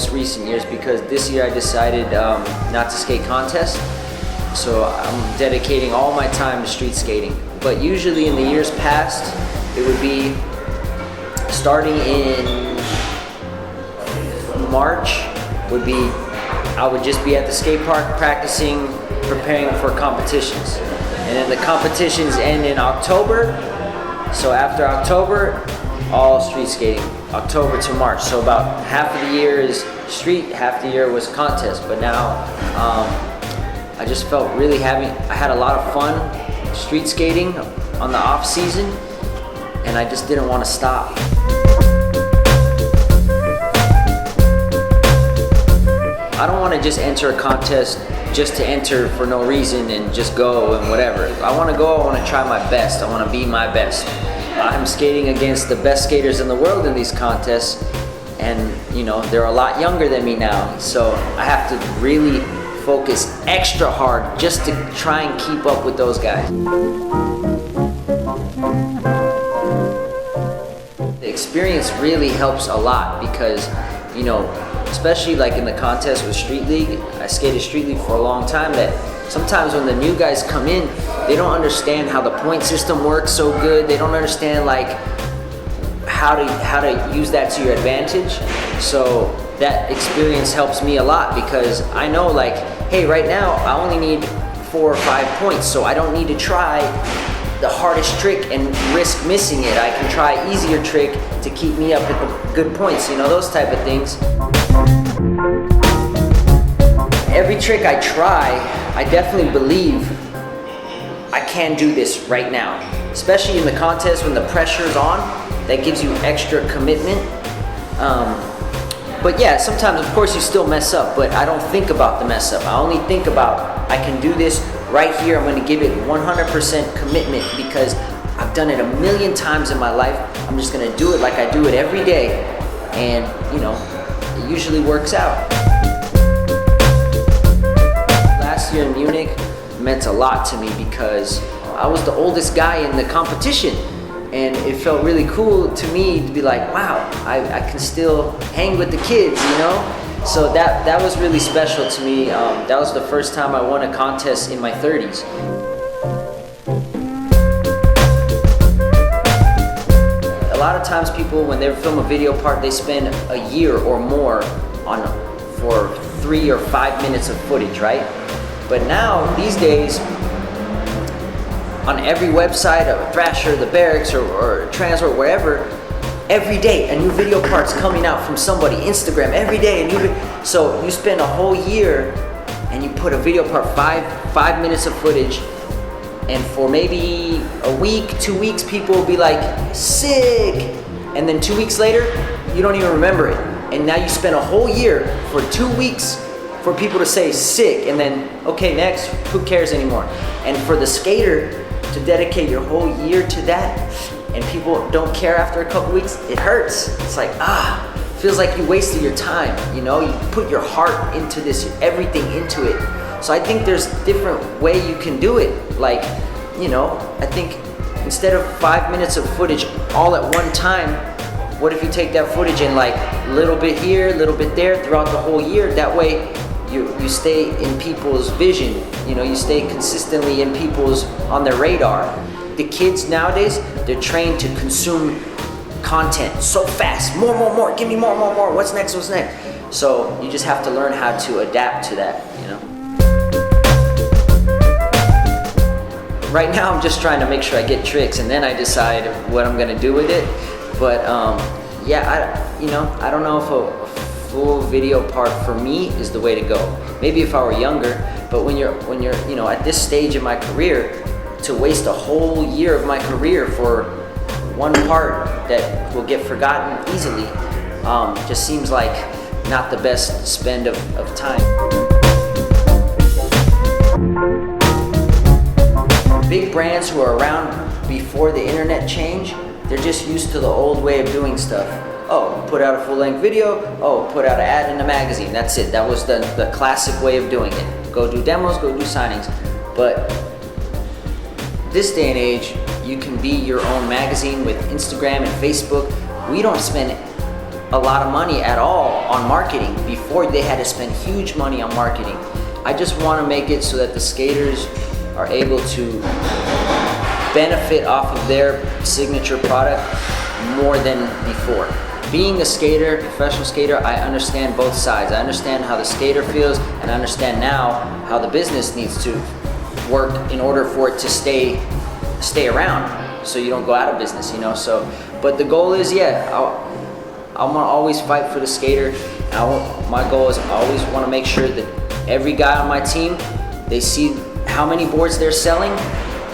most recent years because this year I decided not to skate contests. So I'm dedicating all my time to street skating. But usually in the years past, it would be starting in March I would just be at the skate park practicing, preparing for competitions. And then the competitions end in October. So after October, all street skating, October to March. So about half of the year is street, half the year was contest. But now I just felt I had a lot of fun street skating on the off season, and I just didn't want to stop. I don't want to just enter a contest just to enter for no reason and just go and whatever. I want to go, I want to try my best, I want to be my best. I'm skating against the best skaters in the world in these contests, and you know, they're a lot younger than me now, so I have to really focus extra hard just to try and keep up with those guys. The experience really helps a lot because, you know, especially like in the contest with Street League, I skated Street League for a long time, that sometimes when the new guys come in, they don't understand how the point system works so good. They don't understand like how to use that to your advantage. So that experience helps me a lot because I know like, hey, right now I only need 4 or 5 points, so I don't need to try the hardest trick and risk missing it. I can try an easier trick to keep me up at the good points, you know, those type of things. Every trick I try, I definitely believe I can do this right now. Especially in the contest when the pressure's on, that gives you extra commitment. But yeah, sometimes of course you still mess up, but I don't think about the mess up. I only think about, I can do this right here. I'm gonna give it 100% commitment because I've done it a million times in my life. I'm just gonna do it like I do it every day. And you know, it usually works out. Last year in Munich meant a lot to me because I was the oldest guy in the competition. And it felt really cool to me to be like, wow, I can still hang with the kids, you know? So that was really special to me. That was the first time I won a contest in my 30s. A lot of times people, when they film a video part, they spend a year or more for 3 or 5 minutes of footage, right? But now, these days, on every website, of Thrasher, the Barracks, or Transfer, wherever, every day a new video part's coming out from somebody. Instagram, every day a new so you spend a whole year and you put a video part, 5 minutes of footage, and for maybe a week, 2 weeks, people will be like, sick, and then 2 weeks later, you don't even remember it. And now you spend a whole year for 2 weeks for people to say sick, and then, okay, next, who cares anymore? And for the skater to dedicate your whole year to that, and people don't care after a couple weeks, it hurts. It's like, feels like you wasted your time, you know? You put your heart into this, everything into it. So I think there's different way you can do it. Like, you know, I think instead of 5 minutes of footage all at one time, what if you take that footage and like a little bit here, a little bit there throughout the whole year? That way you stay in people's vision, you know, you stay consistently in people's, on their radar. The kids nowadays, they're trained to consume content so fast. More, give me more. What's next? So you just have to learn how to adapt to that, you know. Right now I'm just trying to make sure I get tricks and then I decide what I'm gonna do with it. But yeah, I don't know if a full video part for me is the way to go. Maybe if I were younger, but when you're you know, at this stage in my career, to waste a whole year of my career for one part that will get forgotten easily, just seems like not the best spend of time. Big brands who are around before the internet change, they're just used to the old way of doing stuff. Oh, put out a full-length video. Oh, put out an ad in the magazine. That's it. That was the classic way of doing it. Go do demos, go do signings. But this day and age, you can be your own magazine with Instagram and Facebook. We don't spend a lot of money at all on marketing. Before, they had to spend huge money on marketing. I just want to make it so that the skaters are able to benefit off of their signature product more than before. Being a skater, professional skater, I understand both sides. I understand how the skater feels, and I understand now how the business needs to work in order for it to stay around, so you don't go out of business, you know. So, but the goal is, I want to always fight for the skater. My goal is I always want to make sure that every guy on my team, they see how many boards they're selling.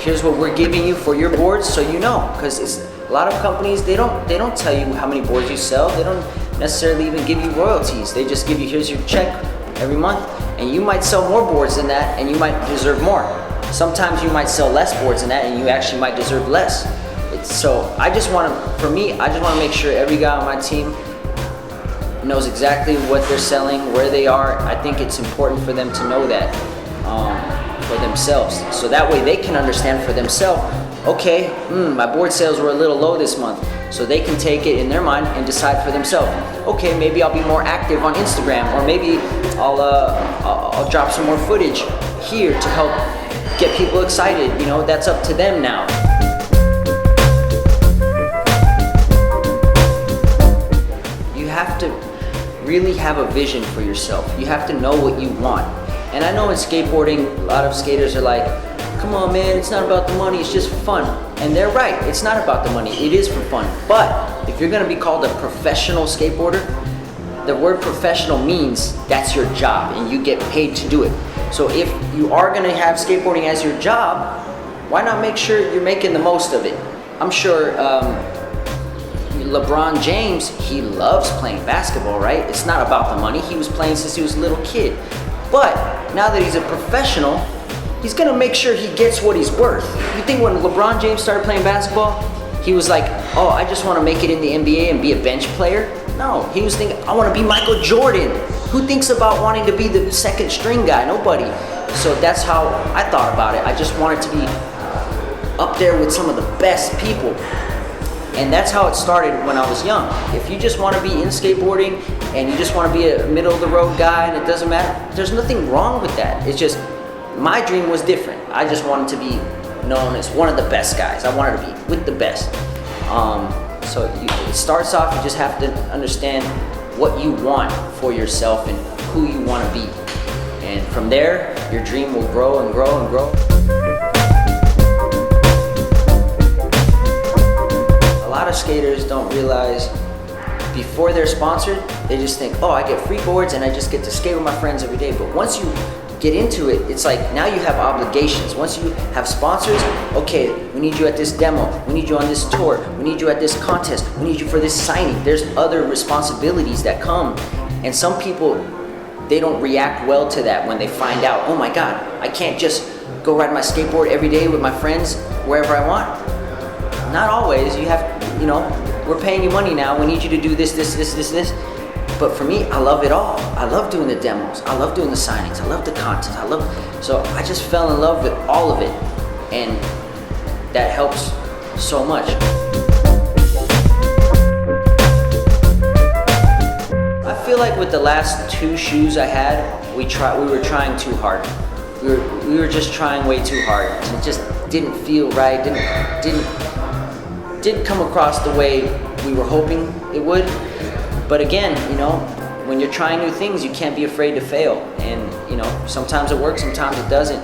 Here's what we're giving you for your boards, so you know, because it's a lot of companies, they don't tell you how many boards you sell. They don't necessarily even give you royalties. They just give you, here's your check every month, and you might sell more boards than that, and you might deserve more. Sometimes you might sell less boards than that, and you actually might deserve less. So I just want to make sure every guy on my team knows exactly what they're selling, where they are. I think it's important for them to know that for themselves, so that way they can understand for themselves, okay, my board sales were a little low this month, so they can take it in their mind and decide for themselves, okay, maybe I'll be more active on Instagram, or maybe I'll drop some more footage here to help get people excited. You know, that's up to them now. You have to really have a vision for yourself. You have to know what you want. And I know in skateboarding, a lot of skaters are like, come on man, it's not about the money, it's just for fun. And they're right, it's not about the money, it is for fun. But if you're gonna be called a professional skateboarder, the word professional means that's your job and you get paid to do it. So if you are gonna have skateboarding as your job, why not make sure you're making the most of it? I'm sure LeBron James, he loves playing basketball, right? It's not about the money. He was playing since he was a little kid. But now that he's a professional, he's gonna make sure he gets what he's worth. You think when LeBron James started playing basketball, he was like, oh, I just wanna make it in the NBA and be a bench player? No, he was thinking, I wanna be Michael Jordan. Who thinks about wanting to be the second string guy? Nobody. So that's how I thought about it. I just wanted to be up there with some of the best people. And that's how it started when I was young. If you just want to be in skateboarding and you just want to be a middle of the road guy and it doesn't matter, there's nothing wrong with that. It's just, my dream was different. I just wanted to be known as one of the best guys. I wanted to be with the best. It starts off, you just have to understand what you want for yourself and who you want to be. And from there, your dream will grow and grow and grow. A lot of skaters don't realize before they're sponsored, they just think, oh, I get free boards and I just get to skate with my friends every day. But once you get into it, it's like now you have obligations. Once you have sponsors, okay, we need you at this demo, we need you on this tour, we need you at this contest, we need you for this signing. There's other responsibilities that come, and some people, they don't react well to that when they find out, oh my God, I can't just go ride my skateboard every day with my friends wherever I want. Not always. You have, we're paying you money now, we need you to do this. But for me, I love it all. I love doing the demos, I love doing the signings, I love the content, so I just fell in love with all of it, and that helps so much. I feel like with the last 2 shoes I had, we were trying too hard. We were just trying way too hard. It just didn't feel right, didn't come across the way we were hoping it would. But again, when you're trying new things, you can't be afraid to fail. And sometimes it works, sometimes it doesn't.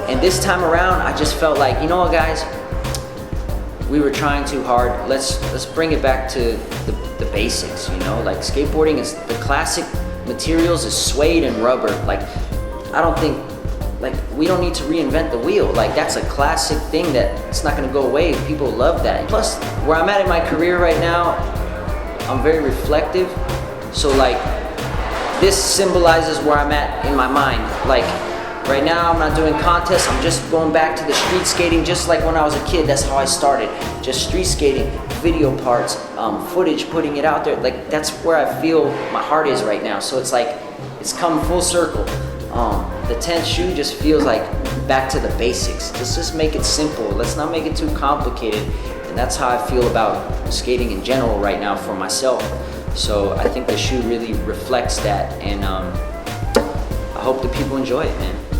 And this time around, I just felt like, guys, we were trying too hard. Let's bring it back to the basics. Like skateboarding is the classic materials is suede and rubber. Like I don't think. We don't need to reinvent the wheel. That's a classic thing that it's not gonna go away. People love that. Plus, where I'm at in my career right now, I'm very reflective. So this symbolizes where I'm at in my mind. Right now, I'm not doing contests. I'm just going back to the street skating, just like when I was a kid. That's how I started. Just street skating, video parts, footage, putting it out there. That's where I feel my heart is right now. So it's come full circle. The 10th shoe just feels like back to the basics. Let's just make it simple. Let's not make it too complicated. And that's how I feel about skating in general right now for myself. So I think the shoe really reflects that, and I hope the people enjoy it, man.